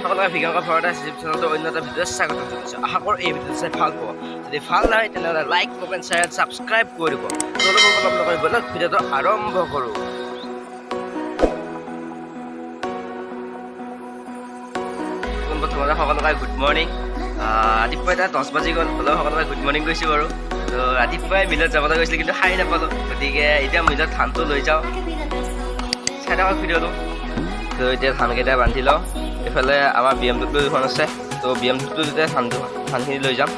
সকলোকে ভিডিঅ'ৰ ঘৰতে ইউটিউব চেনেলটো অন্য এটা ভিডিঅ'ত স্বাগতম জনাইছোঁ। আশা কৰোঁ এই ভিডিঅ'টো চাই ভাল পাব। যদি ভাল লাগে তেনেহ'লে লাইক কমেণ্ট শ্বেয়াৰ ছাবস্ক্ৰাইব কৰি দিব। তেওঁলোকক অলপ নকৰি বলক ভিডিঅ'টো আৰম্ভ কৰোঁ। প্ৰথমতে সকলোকে গুড মৰ্ণিং। ৰাতিপুৱা এতিয়া 10 বাজি গ'ল, হ'লেও সকলোকে গুড মৰ্ণিং কৈছোঁ বাৰু। তো ৰাতিপুৱাই মিলত যাবলৈ গৈছিলোঁ কিন্তু সাৰি নাপালোঁ, গতিকে এতিয়া মিলত ধানটো লৈ যাওঁ। চাই থাকক ভিডিঅ'টো। তো এতিয়া ধানকেইটা বান্ধি লওঁ। এইফালে আমাৰ BM2 এখন আছে, তো BM2 যেতিয়া ধানখিনি লৈ যাম।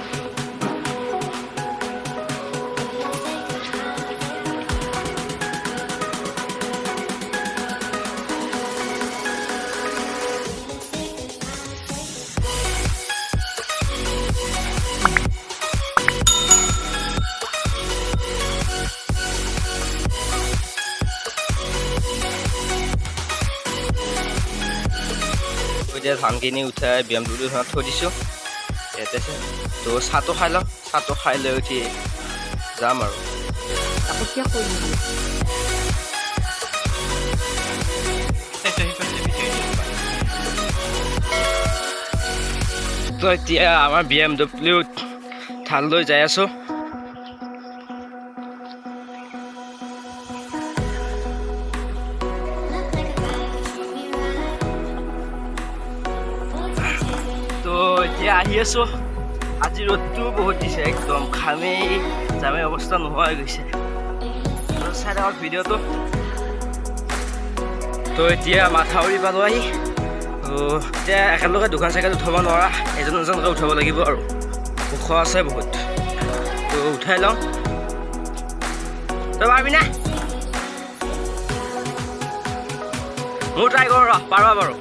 এতিয়া ধানখিনি উঠাই BM2খনত থৈ দিছোঁ ইয়াতে। তো চাহটো খাই লওঁ, চাহটো খাই লৈ উঠি যাম আৰু। তো এতিয়া আমাৰ BMW ধান লৈ যাই আছোঁ। এতিয়া আহি আছোঁ। আজি ৰ'দটো বহুত দিছে, একদম ঘামেই জামে অৱস্থা নোহোৱা হৈ গৈছে। চাই থাকক ভিডিঅ'টো। তো এতিয়া মাথাউৰি পালোঁ আহি। তো এতিয়া একেলগে দুখন চাইকেল উঠাব নোৱাৰা, এজন এজনকৈ উঠাব লাগিব আৰু ওখ আছে বহুত। তো উঠাই লওঁ। তই পাৰিবি না? মোৰ ট্ৰাই কৰোঁ, ৰ পাৰবা বাৰু।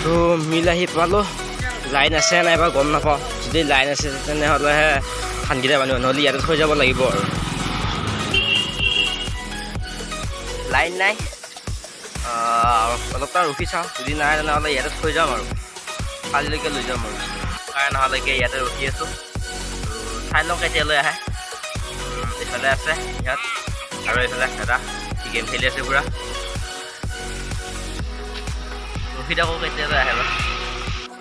তো মিল আহি পালোঁ। লাইন আছে নাইবা গম নাপাওঁ। যদি লাইন আছে তেনেহ'লেহে ধানকেইটা বান্ধিব, নহ'লে ইয়াতে থৈ যাব লাগিব আৰু। লাইন নাই, অলপ টাইম ৰখি চাওঁ। যদি নাই তেনেহ'লে ইয়াতে থৈ যাম আৰু কালিলৈকে লৈ যাম আৰু। কাৰণ নহালৈকে ইয়াতে ৰখি আছোঁ। চাই লওঁ কেতিয়ালৈ আহে। এইফালে আছে ইয়াত, আৰু এইফালে এটা গেম খেলি আছে পূৰা। ৰখি থাকোঁ কেতিয়ালৈ আহে বাৰু।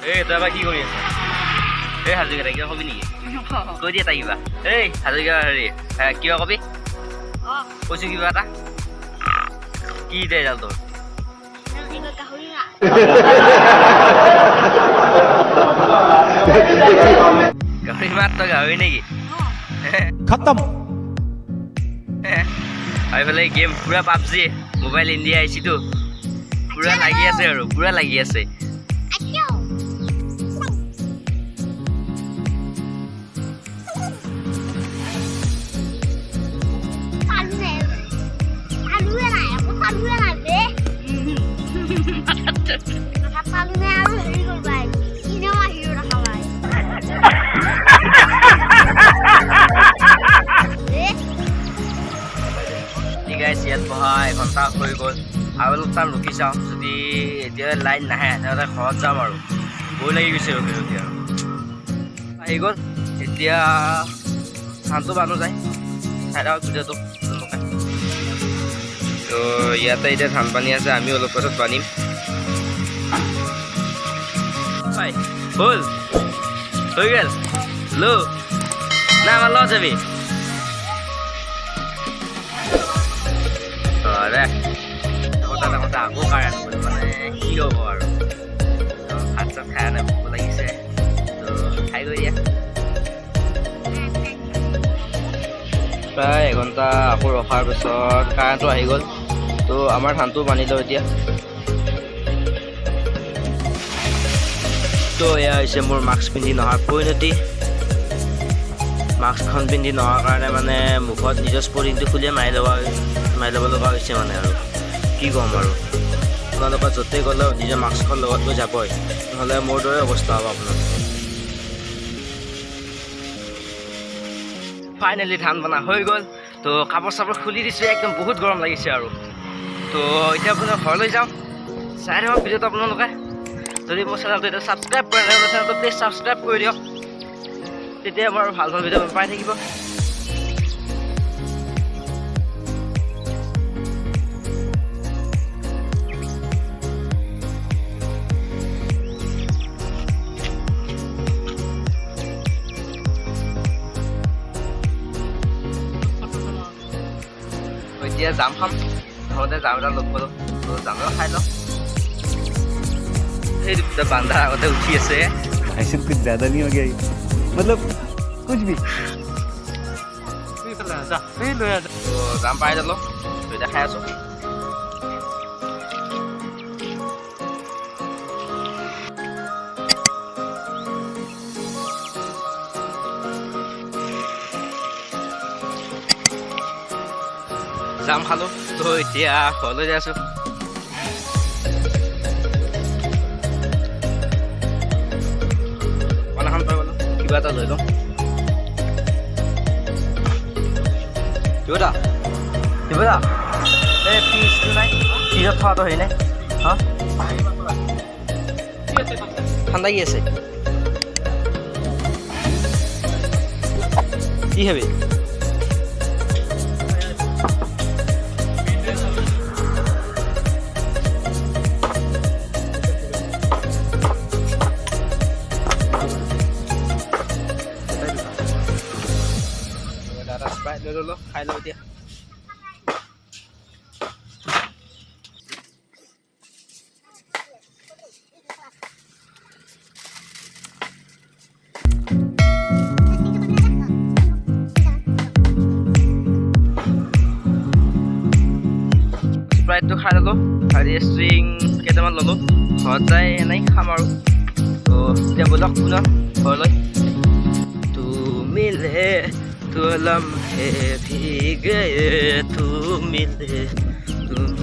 এই তই এবাৰ কি কৰি আছ? এই হাজৰিকা কিবা কবি নেকি? কৈ দিয়ে তাই কিবা। এই হাজৰিকা হেৰি কিবা কবি? কৈছোঁ কিবা এটা। কি দে যাওঁ তোৰ? গাহৰি মাত, তই গাহৰি নেকি? খতম। আৰু এইফালে গেম পূৰা পাবজি মোবাইল ইণ্ডিয়া আহিছিতো, পূৰা লাগি আছে আৰু পূৰা লাগি আছে। ইয়াত বহা এঘণ্টা হৈ গ'ল, আৰু অলপ টাইম ৰখি চাওঁ। যদি এতিয়া লাইন নাহে তেনেহ'লে ঘৰত যাম আৰু। ভয় লাগি গৈছে ৰখি ৰখি আৰু। আহি গ'ল, এতিয়া ধানটো বান্ধো যায়। চাই থাকক ভিডিঅ'টো। তো ইয়াতে এতিয়া ধান বান্ধি আছে, আমি অলপ পাছত বান্ধিম। হ'ল হৈ গ'ল। লো না আমাৰ লগত যাবি? আকৌ কাৰেণ্ট গ'ল, মানে কি হ'ব আৰু। ভাত চাত খাই নাই, ভোক লাগিছে। তো খাই গৈ দিয়া। প্ৰায় এঘণ্টা আকৌ ৰখাৰ পিছত কাৰেণ্টটো আহি গ'ল। তো আমাৰ ধানটো বান্ধি লওঁ এতিয়া। তো এয়া হৈছে মোৰ মাস্ক পিন্ধি নহাৰ পৰিণতি। মাস্কখন পিন্ধি নহাৰ কাৰণে মানে মুখত নিজৰ স্পৰ্টিংটো খুলিয়ে মাৰি ল'ব লগা হৈছে মানে আৰু। কি ক'ম আৰু, আপোনালোকৰ য'তেই গ'লেও নিজৰ মাস্কখন লগত লৈ যাবই, নহ'লে মোৰ দৰে অৱস্থা হ'ব আপোনাৰ। ফাইনেলি ধান বনা হৈ গ'ল। তো কাপোৰ চাপোৰ খুলি দিছোঁ, একদম বহুত গৰম লাগিছে আৰু। তো এতিয়া আপোনাৰ ঘৰলৈ যাওঁ। চাই থাকক ভিডিঅ'টো আপোনালোকে। যদি মোৰ চেনেলটো এতিয়া ছাবস্ক্ৰাইব কৰা নাই মোৰ চেনেলটো প্লিজ ছাবস্ক্ৰাইব কৰি দিয়ক তেতিয়া আমাৰ ভাল ভাল ভিডিঅ' পাই থাকিব এতিয়া যাম খাম ঘৰতে যাম এটা লগ পালোঁ যাম আৰু খাই লওঁ সেই দুটা বান্ধাৰ আগতে উঠি আছে ऐसे कुछ ज्यादा नहीं हो गया ये? मतलब कुछ भी যাম পাই যালোঁ এতিয়া খাই আছোঁ যাম খালোঁ তো এতিয়া ঘৰলৈ যাই আছোঁ পানাখন পাই গ'লোঁ কিবা এটা লৈ লওঁ কিবা কিবা এই ফিজটো নাই ফিজত থোৱাটো হেৰি নাই হা ঠাণ্ডা কি আছে কি খাবি লৈ ল'লোঁ খাই লওঁ এতিয়া স্প্ৰাইটটো খাই ল'লোঁ আৰু ষ্ট্ৰিং কেইটামান ল'লোঁ ঘৰত যাই এনেই খাম আৰু তো এতিয়া ব'লক পুনৰ ঘৰলৈ তু মিলে तो लम्हे भीगे तू मिले तुम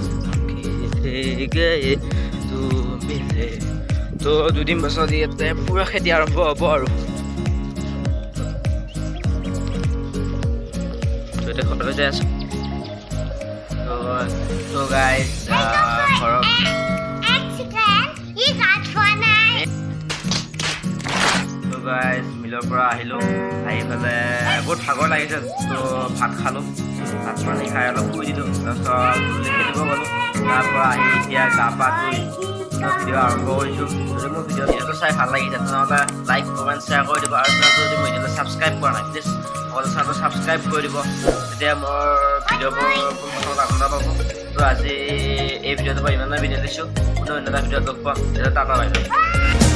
गए तू मिले তো দুদিন পাছত ইয়াতে পুৰা খেতি আৰম্ভ হ'ব আৰু এতিয়া ঘৰলৈ যাই আছোঁ তো গাইজ ঘৰত গাইজ মিলৰ পৰা আহিলোঁ আহি পেলাই বহুত ভাগৰ লাগিছে তো ভাত খালোঁ ভাত পানী খাই অলপ শুই দিলোঁ তাৰপিছত খেলিব গ'লোঁ তাৰ পৰা আহি এতিয়া গা পা ধুই ভিডিঅ' আৰম্ভ কৰিছোঁ যদি মোৰ ভিডিঅ'টো চাই ভাল লাগিছে তেনেহ'লে লাইক কমেণ্ট শ্বেয়াৰ কৰি দিব আৰু যদি মোৰ ভিডিঅ'টো ছাবস্ক্ৰাইব কৰা নাই প্লিজ সকলো চেনেলটো ছাবস্ক্ৰাইব কৰি দিব তেতিয়া মোৰ ভিডিঅ'বোৰ পোনপ্ৰথমত আপোনাৰ পাব তো আজি এই ভিডিঅ'টোৰ পৰা ইমানেই ভিডিঅ' দিছোঁ কোনো অন্য এটা ভিডিঅ'ত লগ পাম তেতিয়া টাটা বাই বাই